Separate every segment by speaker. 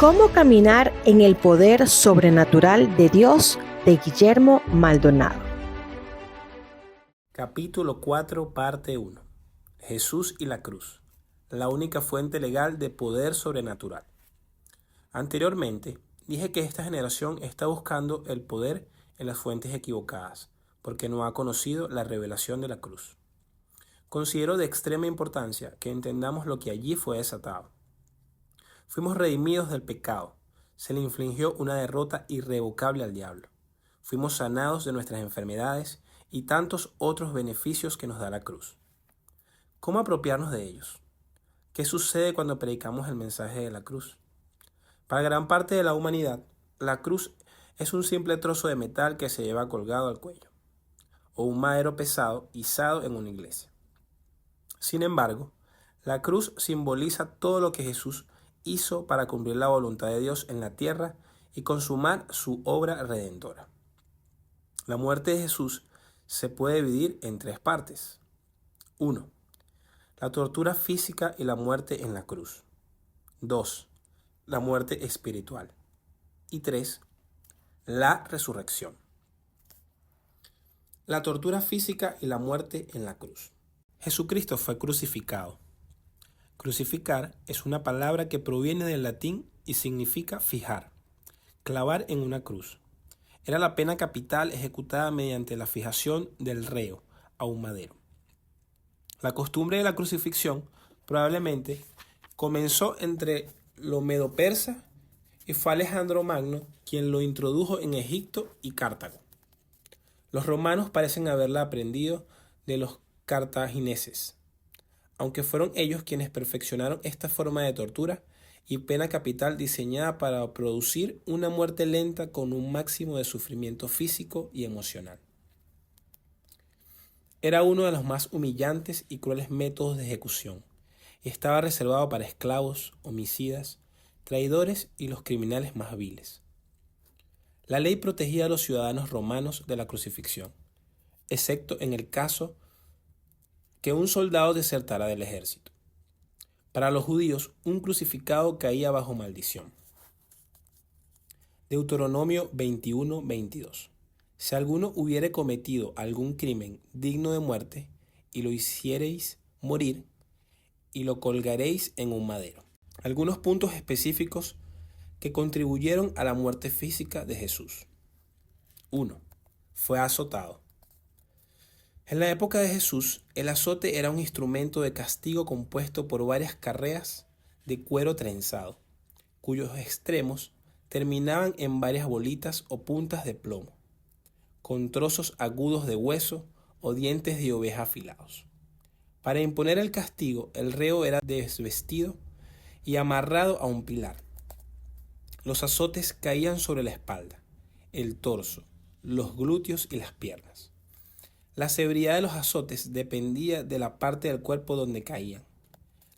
Speaker 1: ¿Cómo caminar en el poder sobrenatural de Dios? De Guillermo Maldonado.
Speaker 2: Capítulo 4, parte 1. Jesús y la cruz, la única fuente legal de poder sobrenatural. Anteriormente, dije que esta generación está buscando el poder en las fuentes equivocadas, porque no ha conocido la revelación de la cruz. Considero de extrema importancia que entendamos lo que allí fue desatado. Fuimos redimidos del pecado, se le infligió una derrota irrevocable al diablo. Fuimos sanados de nuestras enfermedades y tantos otros beneficios que nos da la cruz. ¿Cómo apropiarnos de ellos? ¿Qué sucede cuando predicamos el mensaje de la cruz? Para gran parte de la humanidad, la cruz es un simple trozo de metal que se lleva colgado al cuello, o un madero pesado izado en una iglesia. Sin embargo, la cruz simboliza todo lo que Jesús hizo para cumplir la voluntad de Dios en la tierra y consumar su obra redentora. La muerte de Jesús se puede dividir en tres partes. 1. La tortura física y la muerte en la cruz. 2. La muerte espiritual. Y 3. La resurrección. La tortura física y la muerte en la cruz. Jesucristo fue crucificado. Crucificar es una palabra que proviene del latín y significa fijar, clavar en una cruz. Era la pena capital ejecutada mediante la fijación del reo a un madero. La costumbre de la crucifixión probablemente comenzó entre los medo-persas y fue Alejandro Magno quien lo introdujo en Egipto y Cartago. Los romanos parecen haberla aprendido de los cartagineses, aunque fueron ellos quienes perfeccionaron esta forma de tortura y pena capital diseñada para producir una muerte lenta con un máximo de sufrimiento físico y emocional. Era uno de los más humillantes y crueles métodos de ejecución, y estaba reservado para esclavos, homicidas, traidores y los criminales más viles. La ley protegía a los ciudadanos romanos de la crucifixión, excepto en el caso que un soldado desertara del ejército. Para los judíos, un crucificado caía bajo maldición. Deuteronomio 21:22. Si alguno hubiere cometido algún crimen digno de muerte, y lo hiciereis morir, y lo colgaréis en un madero. Algunos puntos específicos que contribuyeron a la muerte física de Jesús. 1. Fue azotado. En la época de Jesús, el azote era un instrumento de castigo compuesto por varias carreas de cuero trenzado, cuyos extremos terminaban en varias bolitas o puntas de plomo, con trozos agudos de hueso o dientes de oveja afilados. Para imponer el castigo, el reo era desvestido y amarrado a un pilar. Los azotes caían sobre la espalda, el torso, los glúteos y las piernas. La severidad de los azotes dependía de la parte del cuerpo donde caían.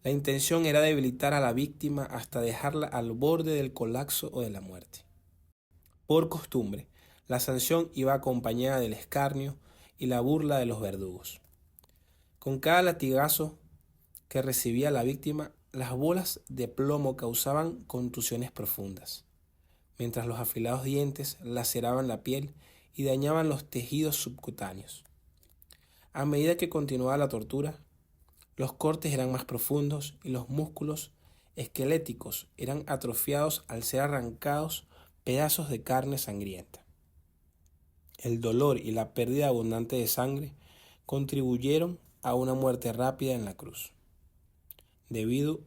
Speaker 2: La intención era debilitar a la víctima hasta dejarla al borde del colapso o de la muerte. Por costumbre, la sanción iba acompañada del escarnio y la burla de los verdugos. Con cada latigazo que recibía la víctima, las bolas de plomo causaban contusiones profundas, mientras los afilados dientes laceraban la piel y dañaban los tejidos subcutáneos. A medida que continuaba la tortura, los cortes eran más profundos y los músculos esqueléticos eran atrofiados al ser arrancados pedazos de carne sangrienta. El dolor y la pérdida abundante de sangre contribuyeron a una muerte rápida en la cruz, debido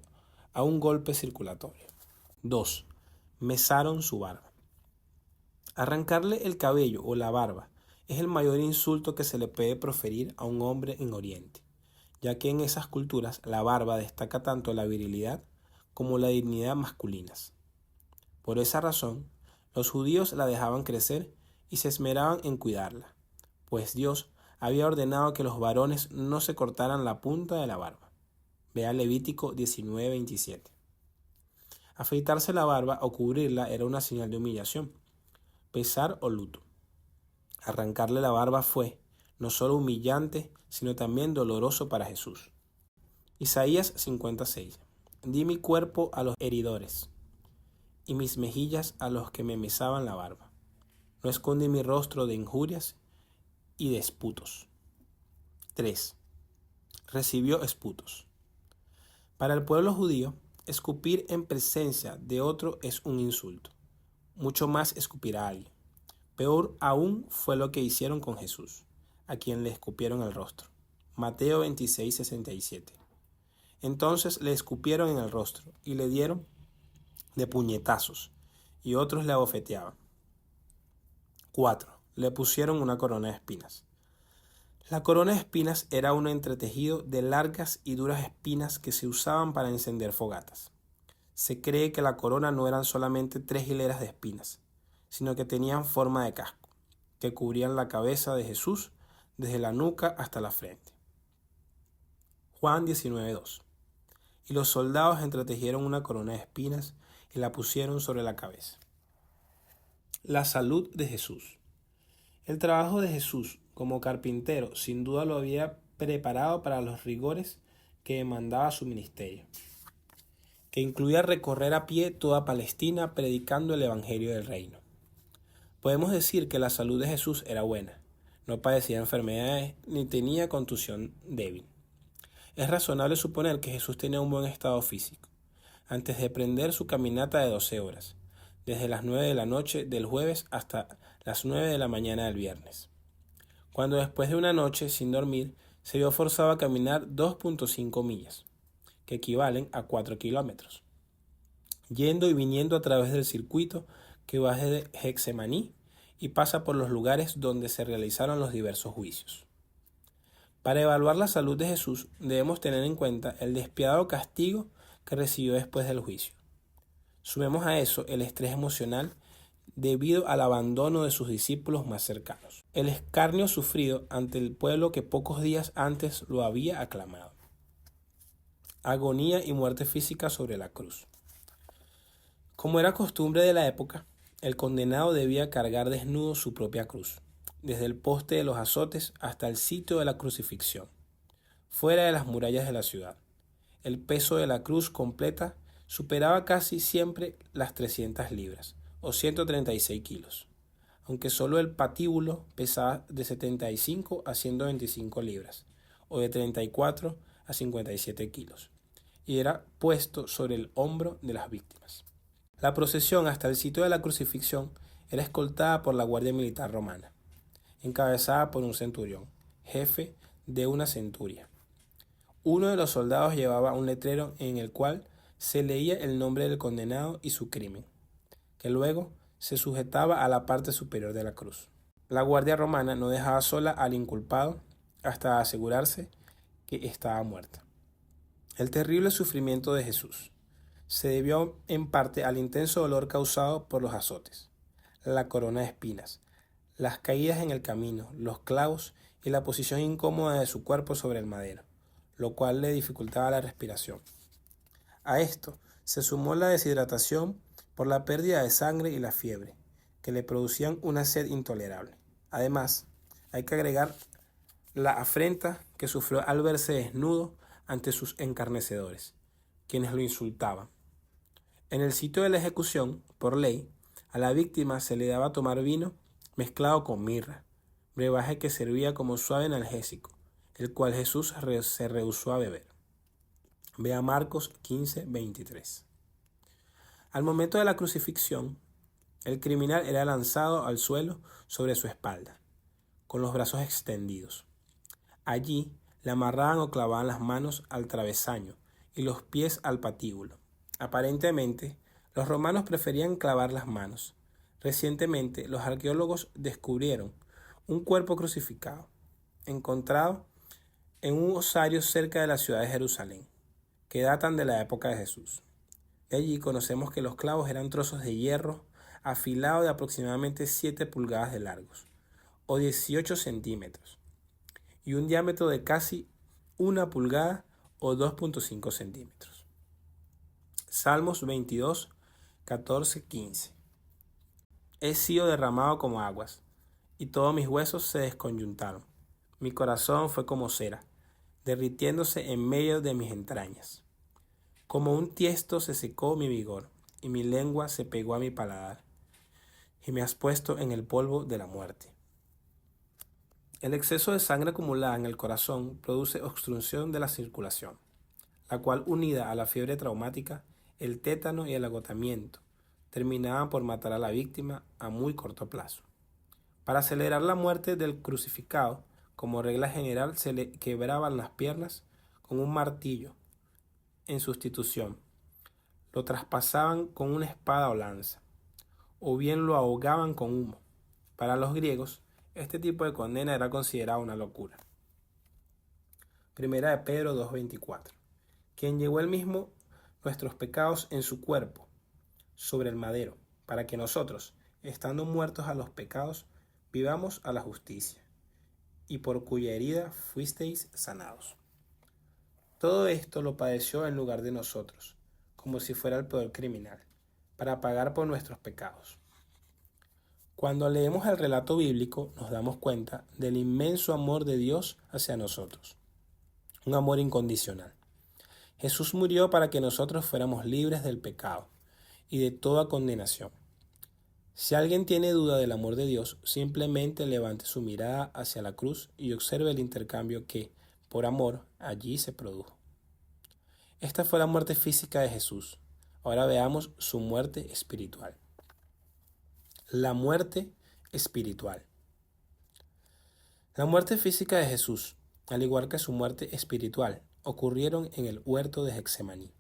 Speaker 2: a un golpe circulatorio. 2. Mesaron su barba. Arrancarle el cabello o la barba es el mayor insulto que se le puede proferir a un hombre en Oriente, ya que en esas culturas la barba destaca tanto la virilidad como la dignidad masculinas. Por esa razón, los judíos la dejaban crecer y se esmeraban en cuidarla, pues Dios había ordenado que los varones no se cortaran la punta de la barba. Vea Levítico 19:27. Afeitarse la barba o cubrirla era una señal de humillación, pesar o luto. Arrancarle la barba fue no solo humillante, sino también doloroso para Jesús. Isaías 56. Di mi cuerpo a los heridores, y mis mejillas a los que me mesaban la barba. No escondí mi rostro de injurias y de esputos. 3. Recibió esputos. Para el pueblo judío, escupir en presencia de otro es un insulto. Mucho más escupir a alguien. Peor aún fue lo que hicieron con Jesús, a quien le escupieron el rostro. Mateo 26:67. Entonces le escupieron en el rostro y le dieron de puñetazos, y otros le abofeteaban. 4. Le pusieron una corona de espinas. La corona de espinas era un entretejido de largas y duras espinas que se usaban para encender fogatas. Se cree que la corona no eran solamente 3 hileras de espinas, sino que tenían forma de casco, que cubrían la cabeza de Jesús desde la nuca hasta la frente. Juan 19:2. Y los soldados entretejieron una corona de espinas y la pusieron sobre la cabeza. La salud de Jesús. El trabajo de Jesús como carpintero sin duda lo había preparado para los rigores que demandaba su ministerio, que incluía recorrer a pie toda Palestina predicando el Evangelio del Reino. Podemos decir que la salud de Jesús era buena, no padecía enfermedades ni tenía contusión débil. Es razonable suponer que Jesús tenía un buen estado físico, antes de emprender su caminata de 12 horas, desde las 9 de la noche del jueves hasta las 9 de la mañana del viernes, cuando después de una noche sin dormir se vio forzado a caminar 2.5 millas, que equivalen a 4 kilómetros, yendo y viniendo a través del circuito que va desde Getsemaní y pasa por los lugares donde se realizaron los diversos juicios. Para evaluar la salud de Jesús debemos tener en cuenta el despiadado castigo que recibió después del juicio. Sumemos a eso el estrés emocional debido al abandono de sus discípulos más cercanos, el escarnio sufrido ante el pueblo que pocos días antes lo había aclamado, agonía y muerte física sobre la cruz. Como era costumbre de la época, el condenado debía cargar desnudo su propia cruz, desde el poste de los azotes hasta el sitio de la crucifixión, fuera de las murallas de la ciudad. El peso de la cruz completa superaba casi siempre las 300 libras, o 136 kilos, aunque solo el patíbulo pesaba de 75 a 125 libras, o de 34 a 57 kilos, y era puesto sobre el hombro de las víctimas. La procesión hasta el sitio de la crucifixión era escoltada por la Guardia Militar Romana, encabezada por un centurión, jefe de una centuria. Uno de los soldados llevaba un letrero en el cual se leía el nombre del condenado y su crimen, que luego se sujetaba a la parte superior de la cruz. La guardia romana no dejaba sola al inculpado hasta asegurarse que estaba muerta. El terrible sufrimiento de Jesús se debió en parte al intenso dolor causado por los azotes, la corona de espinas, las caídas en el camino, los clavos y la posición incómoda de su cuerpo sobre el madero, lo cual le dificultaba la respiración. A esto se sumó la deshidratación por la pérdida de sangre y la fiebre, que le producían una sed intolerable. Además, hay que agregar la afrenta que sufrió al verse desnudo ante sus encarnecedores, quienes lo insultaban. En el sitio de la ejecución, por ley, a la víctima se le daba a tomar vino mezclado con mirra, brebaje que servía como suave analgésico, el cual Jesús se rehusó a beber. Vea Marcos 15:23. Al momento de la crucifixión, el criminal era lanzado al suelo sobre su espalda, con los brazos extendidos. Allí le amarraban o clavaban las manos al travesaño y los pies al patíbulo. Aparentemente, los romanos preferían clavar las manos. Recientemente, los arqueólogos descubrieron un cuerpo crucificado, encontrado en un osario cerca de la ciudad de Jerusalén, que datan de la época de Jesús. De allí conocemos que los clavos eran trozos de hierro afilado de aproximadamente 7 pulgadas de largos, o 18 centímetros, y un diámetro de casi 1 pulgada o 2.5 centímetros. Salmos 22, 14, 15. He sido derramado como aguas, y todos mis huesos se desconyuntaron. Mi corazón fue como cera, derritiéndose en medio de mis entrañas. Como un tiesto se secó mi vigor, y mi lengua se pegó a mi paladar, y me has puesto en el polvo de la muerte. El exceso de sangre acumulada en el corazón produce obstrucción de la circulación, la cual, unida a la fiebre traumática, el tétano y el agotamiento, terminaban por matar a la víctima a muy corto plazo. Para acelerar la muerte del crucificado, como regla general se le quebraban las piernas con un martillo. En sustitución, lo traspasaban con una espada o lanza, o bien lo ahogaban con humo. Para los griegos, este tipo de condena era considerada una locura. Primera de Pedro 2:24. Quien llevó él mismo nuestros pecados en su cuerpo, sobre el madero, para que nosotros, estando muertos a los pecados, vivamos a la justicia, y por cuya herida fuisteis sanados. Todo esto lo padeció en lugar de nosotros, como si fuera el peor criminal, para pagar por nuestros pecados. Cuando leemos el relato bíblico, nos damos cuenta del inmenso amor de Dios hacia nosotros, un amor incondicional. Jesús murió para que nosotros fuéramos libres del pecado y de toda condenación. Si alguien tiene duda del amor de Dios, simplemente levante su mirada hacia la cruz y observe el intercambio que, por amor, allí se produjo. Esta fue la muerte física de Jesús. Ahora veamos su muerte espiritual. La muerte espiritual. La muerte física de Jesús, al igual que su muerte espiritual, ocurrieron en el huerto de Getsemaní.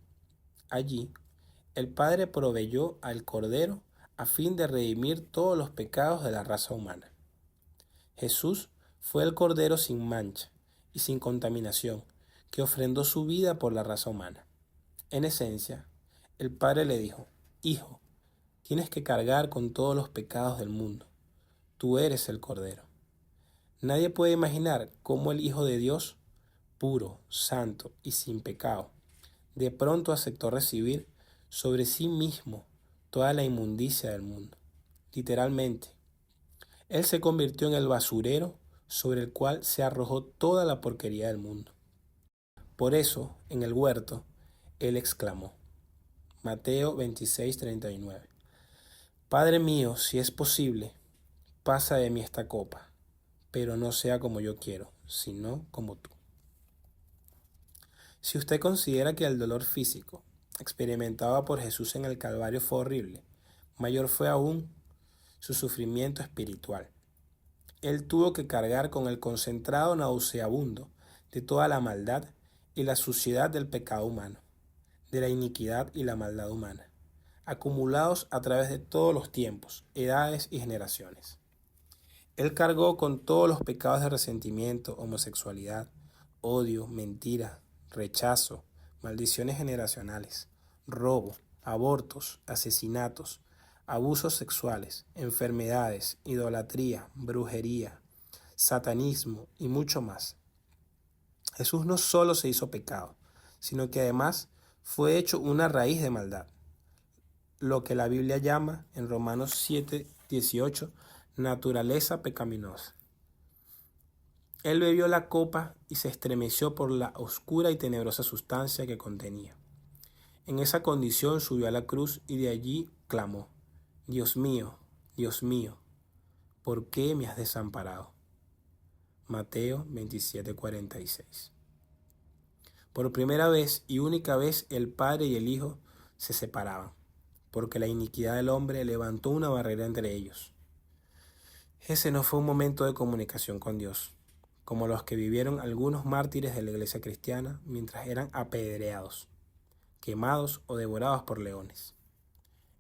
Speaker 2: Allí, el Padre proveyó al Cordero a fin de redimir todos los pecados de la raza humana. Jesús fue el Cordero sin mancha y sin contaminación, que ofrendó su vida por la raza humana. En esencia, el Padre le dijo: Hijo, tienes que cargar con todos los pecados del mundo. Tú eres el Cordero. Nadie puede imaginar cómo el Hijo de Dios, puro, santo y sin pecado, de pronto aceptó recibir sobre sí mismo toda la inmundicia del mundo. Literalmente, Él se convirtió en el basurero sobre el cual se arrojó toda la porquería del mundo. Por eso, en el huerto, Él exclamó, Mateo 26:39, Padre mío, si es posible, pasa de mí esta copa, pero no sea como yo quiero, sino como tú. Si usted considera que el dolor físico experimentado por Jesús en el Calvario fue horrible, mayor fue aún su sufrimiento espiritual. Él tuvo que cargar con el concentrado nauseabundo de toda la maldad y la suciedad del pecado humano, de la iniquidad y la maldad humana, acumulados a través de todos los tiempos, edades y generaciones. Él cargó con todos los pecados de resentimiento, homosexualidad, odio, mentira, rechazo, maldiciones generacionales, robo, abortos, asesinatos, abusos sexuales, enfermedades, idolatría, brujería, satanismo y mucho más. Jesús no solo se hizo pecado, sino que además fue hecho una raíz de maldad, lo que la Biblia llama en Romanos 7:18 naturaleza pecaminosa. Él bebió la copa y se estremeció por la oscura y tenebrosa sustancia que contenía. En esa condición subió a la cruz y de allí clamó, Dios mío, ¿por qué me has desamparado? Mateo 27:46. Por primera vez y única vez el Padre y el Hijo se separaban, porque la iniquidad del hombre levantó una barrera entre ellos. Ese no fue un momento de comunicación con Dios, como los que vivieron algunos mártires de la iglesia cristiana mientras eran apedreados, quemados o devorados por leones.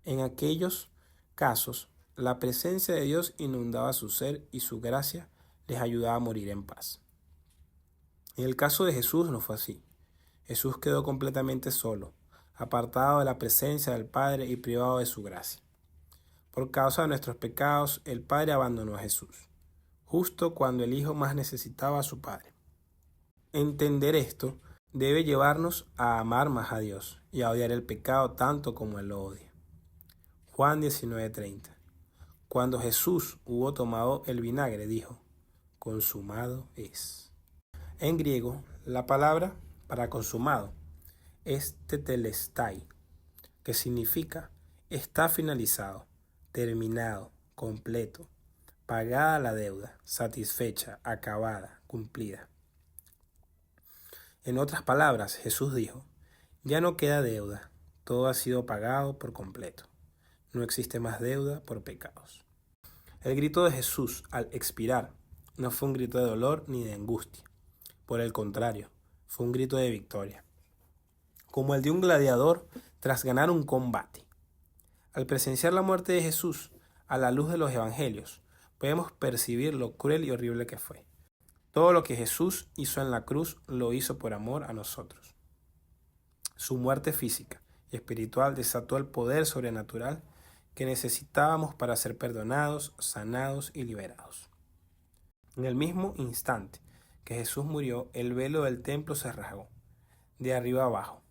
Speaker 2: En aquellos casos, la presencia de Dios inundaba su ser y su gracia les ayudaba a morir en paz. En el caso de Jesús no fue así. Jesús quedó completamente solo, apartado de la presencia del Padre y privado de su gracia. Por causa de nuestros pecados, el Padre abandonó a Jesús, justo cuando el Hijo más necesitaba a su Padre. Entender esto debe llevarnos a amar más a Dios y a odiar el pecado tanto como Él lo odia. Juan 19:30. Cuando Jesús hubo tomado el vinagre, dijo, consumado es. En griego, la palabra para consumado es tetelestai, que significa Está finalizado, terminado, completo, pagada la deuda, satisfecha, acabada, cumplida. En otras palabras, Jesús dijo, ya no queda deuda, todo ha sido pagado por completo. No existe más deuda por pecados. El grito de Jesús al expirar no fue un grito de dolor ni de angustia. Por el contrario, fue un grito de victoria, como el de un gladiador tras ganar un combate. Al presenciar la muerte de Jesús a la luz de los evangelios, podemos percibir lo cruel y horrible que fue. Todo lo que Jesús hizo en la cruz lo hizo por amor a nosotros. Su muerte física y espiritual desató el poder sobrenatural que necesitábamos para ser perdonados, sanados y liberados. En el mismo instante que Jesús murió, el velo del templo se rasgó, de arriba abajo,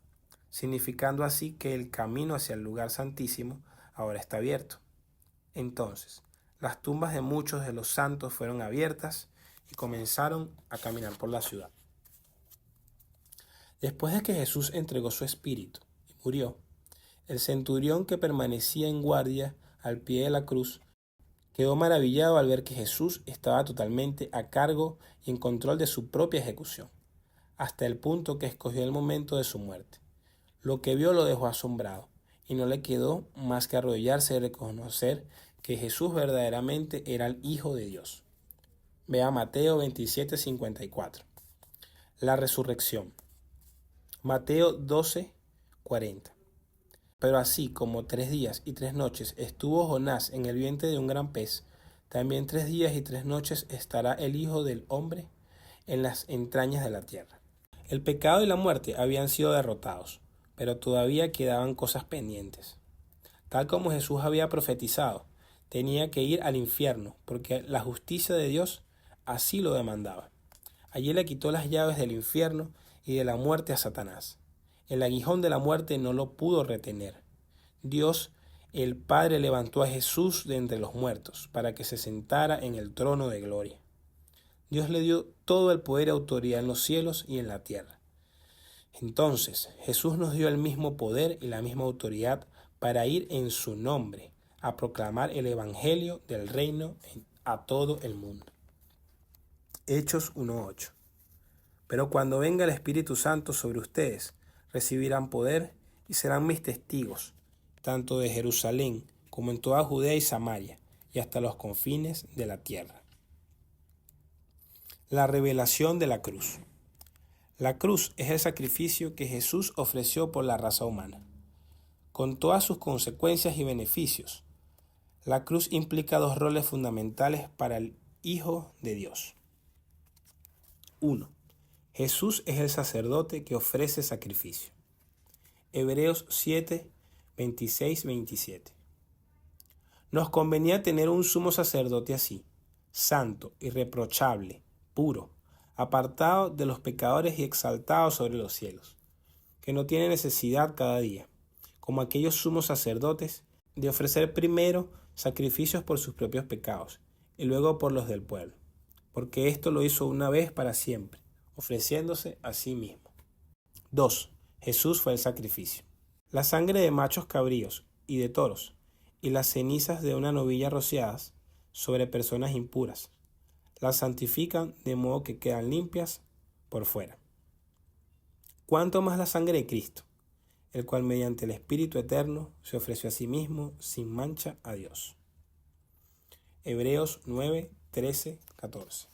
Speaker 2: significando así que el camino hacia el lugar santísimo ahora está abierto. Entonces, las tumbas de muchos de los santos fueron abiertas y comenzaron a caminar por la ciudad. Después de que Jesús entregó su espíritu y murió, el centurión que permanecía en guardia al pie de la cruz quedó maravillado al ver que Jesús estaba totalmente a cargo y en control de su propia ejecución, hasta el punto que escogió el momento de su muerte. Lo que vio lo dejó asombrado, y no le quedó más que arrodillarse y reconocer que Jesús verdaderamente era el Hijo de Dios. Vea Mateo 27:54. La resurrección. Mateo 12:40. Pero así como 3 días y 3 noches estuvo Jonás en el vientre de un gran pez, también 3 días y 3 noches estará el Hijo del Hombre en las entrañas de la tierra. El pecado y la muerte habían sido derrotados, pero todavía quedaban cosas pendientes. Tal como Jesús había profetizado, tenía que ir al infierno, porque la justicia de Dios así lo demandaba. Allí le quitó las llaves del infierno y de la muerte a Satanás. El aguijón de la muerte no lo pudo retener. Dios, el Padre, levantó a Jesús de entre los muertos para que se sentara en el trono de gloria. Dios le dio todo el poder y autoridad en los cielos y en la tierra. Entonces, Jesús nos dio el mismo poder y la misma autoridad para ir en su nombre a proclamar el evangelio del reino a todo el mundo. Hechos 1:8. Pero cuando venga el Espíritu Santo sobre ustedes, recibirán poder y serán mis testigos, tanto de Jerusalén como en toda Judea y Samaria, y hasta los confines de la tierra. La revelación de la cruz. La cruz es el sacrificio que Jesús ofreció por la raza humana, con todas sus consecuencias y beneficios. La cruz implica 2 roles fundamentales para el Hijo de Dios. 1. Jesús es el sacerdote que ofrece sacrificio. Hebreos 7:26-27. Nos convenía tener un sumo sacerdote así, santo, irreprochable, puro, apartado de los pecadores y exaltado sobre los cielos, que no tiene necesidad cada día, como aquellos sumos sacerdotes, de ofrecer primero sacrificios por sus propios pecados y luego por los del pueblo, porque esto lo hizo una vez para siempre, ofreciéndose a sí mismo. 2. Jesús fue el sacrificio. La sangre de machos cabríos y de toros y las cenizas de una novilla rociadas sobre personas impuras las santifican de modo que quedan limpias por fuera. ¿Cuánto más la sangre de Cristo, el cual mediante el Espíritu Eterno se ofreció a sí mismo sin mancha a Dios? Hebreos 9:13-14.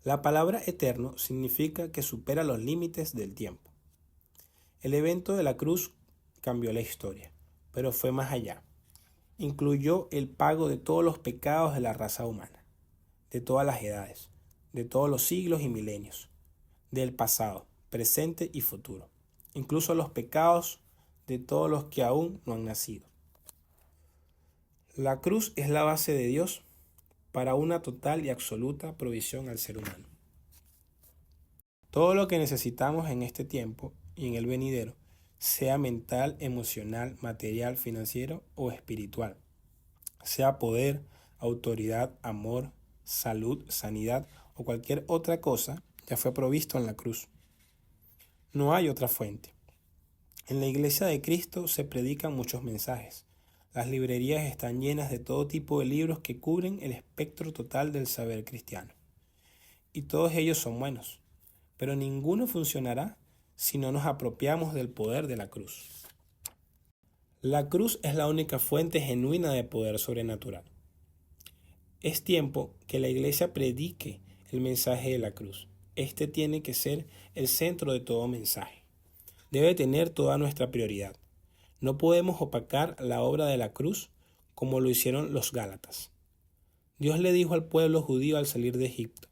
Speaker 2: La palabra eterno significa que supera los límites del tiempo. El evento de la cruz cambió la historia, pero fue más allá. Incluyó el pago de todos los pecados de la raza humana, de todas las edades, de todos los siglos y milenios, del pasado, presente y futuro, incluso los pecados de todos los que aún no han nacido. La cruz es la base de Dios para una total y absoluta provisión al ser humano. Todo lo que necesitamos en este tiempo y en el venidero, sea mental, emocional, material, financiero o espiritual, sea poder, autoridad, amor, salud, sanidad o cualquier otra cosa, ya fue provisto en la cruz. No hay otra fuente. En la Iglesia de Cristo se predican muchos mensajes. Las librerías están llenas de todo tipo de libros que cubren el espectro total del saber cristiano. Y todos ellos son buenos, pero ninguno funcionará si no nos apropiamos del poder de la cruz. La cruz es la única fuente genuina de poder sobrenatural. Es tiempo que la Iglesia predique el mensaje de la cruz. Este tiene que ser el centro de todo mensaje. Debe tener toda nuestra prioridad. No podemos opacar la obra de la cruz como lo hicieron los Gálatas. Dios le dijo al pueblo judío al salir de Egipto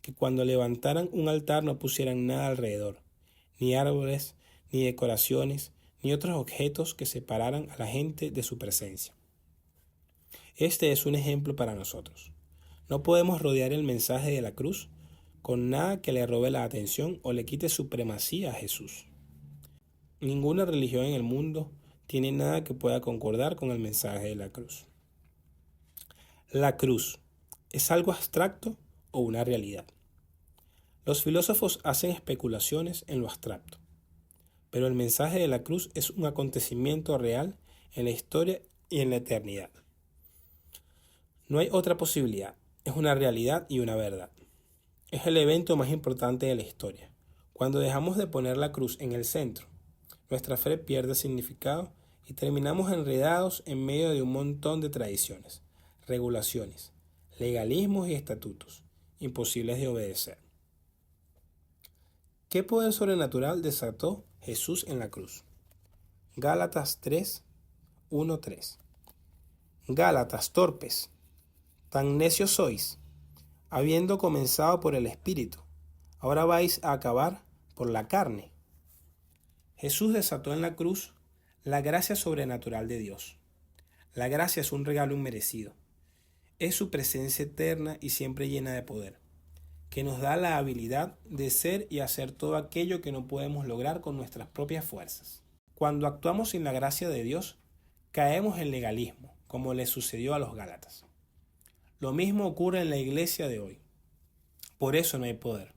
Speaker 2: que cuando levantaran un altar no pusieran nada alrededor, ni árboles, ni decoraciones, ni otros objetos que separaran a la gente de su presencia. Este es un ejemplo para nosotros. No podemos rodear el mensaje de la cruz con nada que le robe la atención o le quite supremacía a Jesús. Ninguna religión en el mundo tiene nada que pueda concordar con el mensaje de la cruz. La cruz, ¿es algo abstracto o una realidad? Los filósofos hacen especulaciones en lo abstracto, pero el mensaje de la cruz es un acontecimiento real en la historia y en la eternidad. No hay otra posibilidad, es una realidad y una verdad. Es el evento más importante de la historia. Cuando dejamos de poner la cruz en el centro, nuestra fe pierde significado y terminamos enredados en medio de un montón de tradiciones, regulaciones, legalismos y estatutos, imposibles de obedecer. ¿Qué poder sobrenatural desató Jesús en la cruz? Gálatas 3, 1-3. Gálatas torpes, tan necios sois, habiendo comenzado por el Espíritu, ahora vais a acabar por la carne. Jesús desató en la cruz la gracia sobrenatural de Dios. La gracia es un regalo inmerecido. Es su presencia eterna y siempre llena de poder, que nos da la habilidad de ser y hacer todo aquello que no podemos lograr con nuestras propias fuerzas. Cuando actuamos sin la gracia de Dios, caemos en legalismo, como le sucedió a los Gálatas. Lo mismo ocurre en la iglesia de hoy. Por eso no hay poder.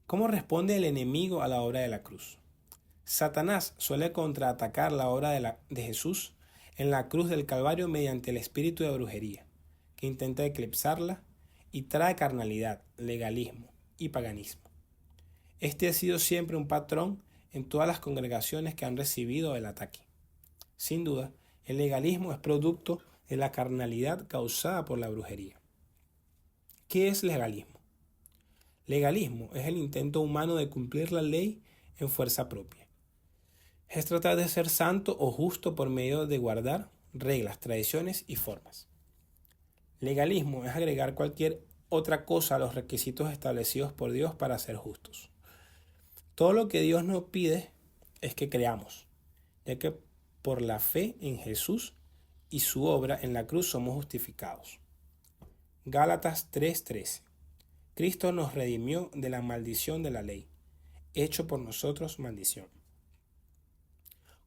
Speaker 2: ¿Cómo responde el enemigo a la obra de la cruz? Satanás suele contraatacar la obra de Jesús en la cruz del Calvario mediante el espíritu de brujería, que intenta eclipsarla y trae carnalidad, legalismo y paganismo. Este ha sido siempre un patrón en todas las congregaciones que han recibido el ataque. Sin duda, el legalismo es producto de la carnalidad causada por la brujería. ¿Qué es legalismo? Legalismo es el intento humano de cumplir la ley en fuerza propia. Es tratar de ser santo o justo por medio de guardar reglas, tradiciones y formas. Legalismo es agregar cualquier otra cosa a los requisitos establecidos por Dios para ser justos. Todo lo que Dios nos pide es que creamos, ya que por la fe en Jesús y su obra en la cruz somos justificados. Gálatas 3:13. Cristo nos redimió de la maldición de la ley, hecho por nosotros maldición.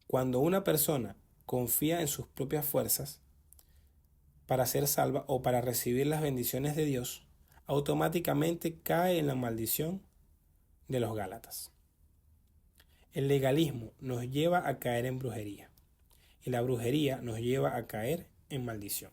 Speaker 2: Cuando una persona confía en sus propias fuerzas para ser salva o para recibir las bendiciones de Dios, automáticamente cae en la maldición de los Gálatas. El legalismo nos lleva a caer en brujería y la brujería nos lleva a caer en maldición.